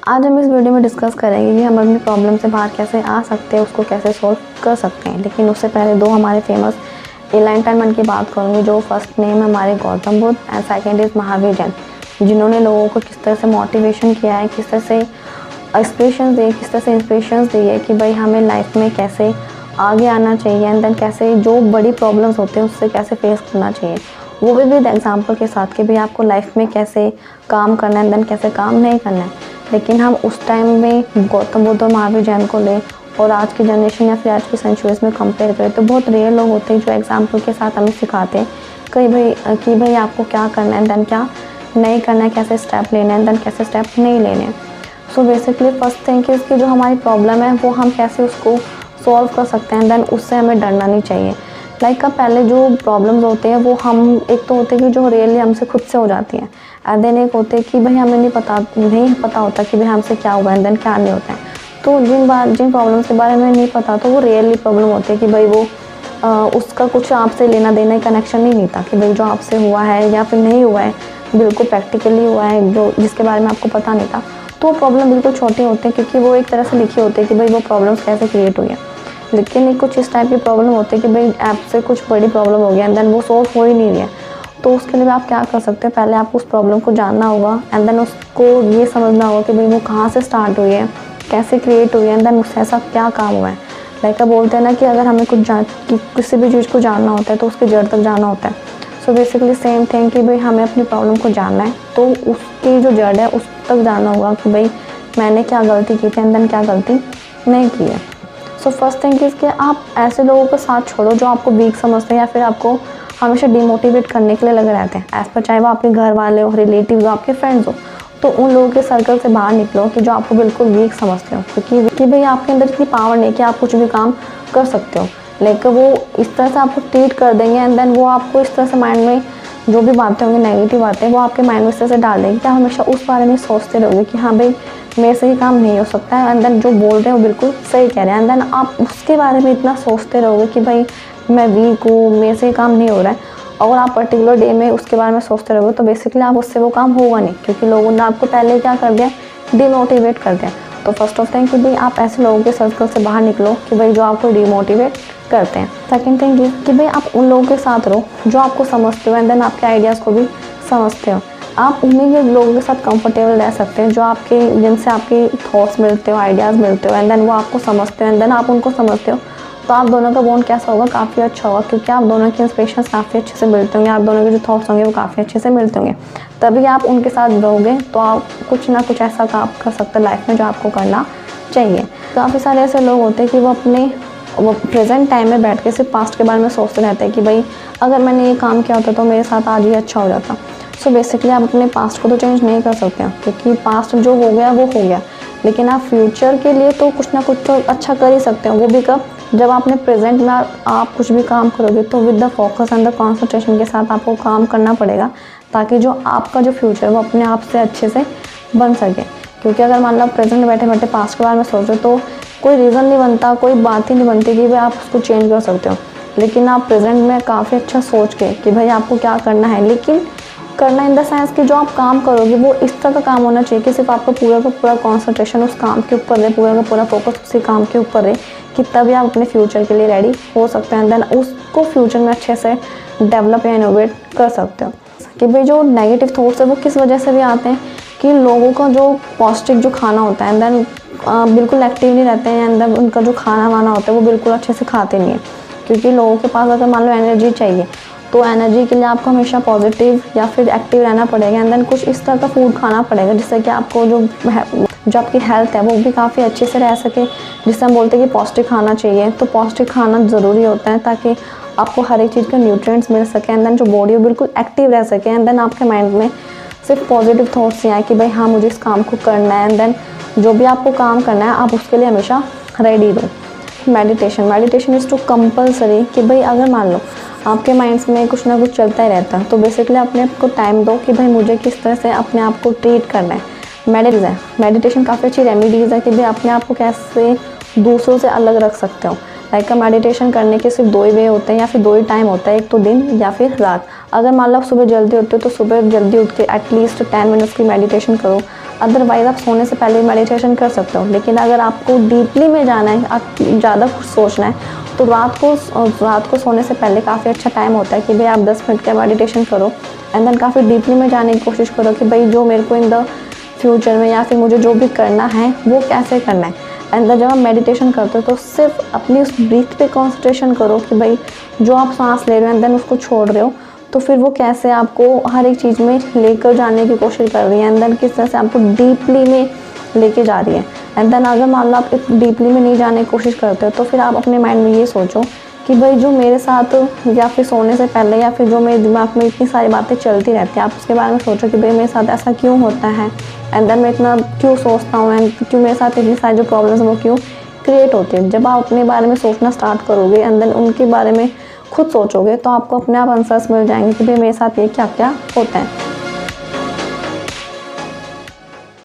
आज हम इस वीडियो में डिस्कस करेंगे कि हम अपनी प्रॉब्लम से बाहर कैसे आ सकते हैं, उसको कैसे सॉल्व कर सकते हैं। लेकिन उससे पहले दो हमारे फेमस एनलाइटनमेंट की बात करूँगी। जो फर्स्ट नेम है हमारे Gautam Buddha and second is Mahavir Jain, जिन्होंने लोगों को किस तरह से मोटिवेशन किया है, किस तरह से इंस्पिरेशंस दी है कि भाई हमें लाइफ में कैसे आगे आना चाहिए एंड देन कैसे जो बड़ी प्रॉब्लम्स होते हैं उससे कैसे फेस करना चाहिए, वो भी विद एग्जाम्पल के साथ कि भाई आपको लाइफ में कैसे काम करना है एंड देन कैसे काम नहीं करना है। लेकिन हम उस टाइम में गौतम बुद्ध और महावीर जैन को लें और आज की जनरेशन या फिर आज की सेंचुरीज में कंपेयर करें तो बहुत रेयर लोग होते हैं जो एग्जाम्पल के साथ हमें सिखाते हैं कि भाई आपको क्या करना है देन क्या नहीं करना है, कैसे स्टेप लेने हैं देन कैसे स्टेप नहीं लेने हैं। सो बेसिकली फर्स्ट थिंग कि जो हमारी प्रॉब्लम है वो हम कैसे उसको सॉल्व कर सकते हैं देन उससे हमें डरना नहीं चाहिए। लाइक पहले जो प्रॉब्लम्स होते हैं वो हम एक तो होते हैं कि जो रियली हमसे खुद से हो जाती हैं एंड देन एक होते हैं कि भाई हमें नहीं पता होता कि भाई हमसे क्या हुआ एंड देन क्या नहीं होता है। तो जिन प्रॉब्लम्स के बारे में नहीं पता तो वो रियली प्रॉब्लम होती है कि भाई वो उसका कुछ आपसे लेना देना कनेक्शन ही नहीं था कि भाई जो आपसे हुआ है या फिर नहीं हुआ है बिल्कुल प्रैक्टिकली हुआ है जो जिसके बारे में आपको पता नहीं था, तो वो प्रॉब्लम बिल्कुल छोटे होते हैं क्योंकि वो एक तरह से लिखे होते हैं कि भाई वो प्रॉब्लम्स कैसे क्रिएट हुई है। लेकिन कुछ इस टाइप की प्रॉब्लम होती है कि भाई ऐप से कुछ बड़ी प्रॉब्लम हो गया एंड देन वो सॉल्व हो ही नहीं रही है। तो उसके लिए आप क्या कर सकते हैं, पहले आपको उस प्रॉब्लम को जानना होगा एंड देन उसको ये समझना होगा कि भाई वो कहाँ से स्टार्ट हुई है, कैसे क्रिएट हुई है एंड देन उससे ऐसा क्या काम हुआ है। लाइक बोलते हैं ना कि अगर हमें किसी भी चीज़ को जानना होता है तो उसके जड़ तक जाना होता है। सो बेसिकली सेम थिंग कि भाई हमें अपनी प्रॉब्लम को जानना है तो उसकी जो जड़ है उस तक जानना होगा कि भाई मैंने क्या गलती की थी एंड देन क्या गलती नहीं की है। सो फर्स्ट थिंग इज़ कि आप ऐसे लोगों के साथ छोड़ो जो आपको वीक समझते हैं या फिर आपको हमेशा डिमोटिवेट करने के लिए लगे रहते हैं एज़ पर, चाहे वो आपके घर वाले हो, रिलेटिव हो, आपके फ्रेंड्स हो। तो उन लोगों के सर्कल से बाहर निकलो कि जो आपको बिल्कुल वीक समझते हो, क्योंकि भाई आपके अंदर इतनी पावर नहीं कि आप कुछ भी काम कर सकते हो। लेकिन वो इस तरह से आपको ट्रीट कर देंगे एंड देन वो आपको इस तरह से माइंड में जो भी बातें होंगी नेगेटिव बातें वो आपके माइंड में इस तरह से डाल देंगे कि आप हमेशा उस बारे में सोचते रहोगे कि हाँ भाई मेरे से ही काम नहीं हो सकता है एंड देन जो बोल रहे हैं वो बिल्कुल सही कह रहे हैं एंड देन आप उसके बारे में इतना सोचते रहोगे कि भाई मैं वीक हूँ, मेरे से ही काम नहीं हो रहा है। और आप पर्टिकुलर डे में उसके बारे में सोचते रहोगे तो बेसिकली आप उससे वो काम होगा नहीं, क्योंकि लोगों ने आपको पहले क्या कर दिया, डिमोटिवेट कर दिया। तो फर्स्ट ऑफ थिंग कि भाई आप ऐसे लोगों के सर्कल से बाहर निकलो कि भाई जो आपको डिमोटिवेट करते हैं। सेकंड थिंग ये कि भाई आप उन लोगों के साथ रहो जो आपको समझते हो एंड देन आपके आइडियाज़ को भी समझते हो। आप उन्हीं के लोगों के साथ कंफर्टेबल रह सकते हैं जो जिनसे आपके थॉट्स मिलते हो, आइडियाज़ मिलते हो एंड देन वो आपको समझते हो एंड देन आप उनको समझते हो। तो आप दोनों का बॉन्ड कैसा होगा, काफ़ी अच्छा होगा, क्योंकि आप दोनों के इंस्पिरेशन काफ़ी अच्छे से मिलते होंगे, आप दोनों के जो थॉट्स होंगे वो काफ़ी अच्छे से मिलते होंगे। तभी आप उनके साथ रहोगे तो आप कुछ ना कुछ ऐसा काम कर सकते हैं लाइफ में जो आपको करना चाहिए। काफ़ी सारे ऐसे लोग होते हैं कि वो प्रेजेंट टाइम में बैठ के सिर्फ पास्ट के बारे में सोचते रहते हैं कि भाई अगर मैंने ये काम किया होता तो मेरे साथ आज ये अच्छा हो जाता। सो बेसिकली आप अपने पास्ट को तो चेंज नहीं कर सकते हैं क्योंकि पास्ट जो हो गया वो हो गया, लेकिन आप फ्यूचर के लिए तो कुछ ना कुछ तो अच्छा कर ही सकते हैं। वो भी कब, जब आपने प्रेजेंट में आप कुछ भी काम करोगे तो with the focus and the concentration के साथ आपको काम करना पड़ेगा ताकि जो आपका जो फ्यूचर वो अपने आप से अच्छे से बन सके। क्योंकि अगर मान लो आप प्रेजेंट में बैठे बैठे पास्ट के बारे में सोच रहे हो तो कोई रीज़न नहीं बनता, कोई बात ही नहीं बनती कि भाई आप उसको चेंज कर सकते हो। लेकिन आप प्रेजेंट में काफ़ी अच्छा सोच के कि भाई आपको क्या करना है, लेकिन करना इन द सेंस कि जो आप काम करोगे वो इस तरह का काम होना चाहिए कि सिर्फ आपका पूरा का पूरा कॉन्सेंट्रेशन उस काम के ऊपर रहे, पूरा का पूरा फोकस उसी काम के ऊपर रहे कि तभी आप अपने फ्यूचर के लिए रेडी हो सकते हैं एंड देन उसको फ्यूचर में अच्छे से डेवलप या इनोवेट कर सकते हो। कि भाई जो नेगेटिव थॉट्स है वो किस वजह से भी आते हैं कि लोगों का जो पौष्टिक जो खाना होता है एंड देन बिल्कुल एक्टिव नहीं रहते हैं एंड देन उनका जो खाना वाना होता है वो बिल्कुल अच्छे से खाते नहीं है। क्योंकि लोगों के पास अगर मान लो एनर्जी चाहिए तो एनर्जी के लिए आपको हमेशा पॉजिटिव या फिर एक्टिव रहना पड़ेगा एंड देन कुछ इस तरह का फूड खाना पड़ेगा जिससे कि आपको जो आपकी हेल्थ है वो भी काफ़ी अच्छे से रह सके। जिससे हम बोलते हैं कि पौष्टिक खाना चाहिए, तो पौष्टिक खाना ज़रूरी होता है ताकि आपको हर एक चीज़ का न्यूट्रिएंट्स मिल सके एंड देन जो बॉडी हो बिल्कुल एक्टिव रह सके एंड देन आपके माइंड में सिर्फ पॉजिटिव थॉट्स ही आए कि भाई हाँ मुझे इस काम को करना है एंड देन जो भी आपको काम करना है आप उसके लिए हमेशा रेडी रहो। मेडिटेशन इज़ टू कंपलसरी कि भाई अगर मान लो आपके माइंड्स में कुछ ना कुछ चलता ही रहता है तो बेसिकली अपने आप को टाइम दो कि भाई मुझे किस तरह से अपने आप को ट्रीट करना है। मेडिटेशन काफ़ी अच्छी रेमेडीज़ है कि भाई अपने आप को कैसे दूसरों से अलग रख सकते हो। लाइक मेडिटेशन करने के सिर्फ दो ही वे होते हैं या फिर दो ही टाइम होता है, एक तो दिन या फिर रात। अगर मान लो आप सुबह जल्दी उठते हो तो सुबह जल्दी उठ के एटलीस्ट 10 मिनट्स की मेडिटेशन करो। अदरवाइज़ आप सोने से पहले मेडिटेशन कर सकते हो। लेकिन अगर आपको डीपली में जाना है, आप ज़्यादा कुछ सोचना है, तो रात को सोने से पहले काफ़ी अच्छा टाइम होता है कि भाई आप 10 मिनट का मेडिटेशन करो एंड देन काफ़ी डीपली में जाने की कोशिश करो कि भाई जो मेरे को इन द फ्यूचर में या फिर मुझे जो भी करना है वो कैसे करना है। एंड जब आप मेडिटेशन करते हो तो सिर्फ अपनी उस ब्रीथ पे कंसंट्रेशन करो कि भाई जो आप सांस ले रहे हो एंड देन उसको छोड़ रहे हो, तो फिर वो कैसे आपको हर एक चीज़ में लेकर जाने की कोशिश कर रही है एंड देन किस तरह से आपको डीपली में लेके जा रही है। एंड देन अगर मान लो आप डीपली में नहीं जाने की कोशिश करते हो तो फिर आप अपने माइंड में ये सोचो कि भाई जो मेरे साथ या फिर सोने से पहले या फिर जो मेरे दिमाग में इतनी सारी बातें चलती रहती हैं, आप उसके बारे में सोचो कि भाई मेरे साथ ऐसा क्यों होता है एंड देन मैं इतना क्यों सोचता हूँ एंड क्यों मेरे साथ इतनी सारी जो प्रॉब्लम्स हैं वो क्यों क्रिएट होती है। जब आप अपने बारे में सोचना स्टार्ट करोगे एंड देन उनके बारे में खुद सोचोगे तो आपको अपने आप आंसर्स मिल जाएंगे कि भाई मेरे साथ ये क्या क्या होता है।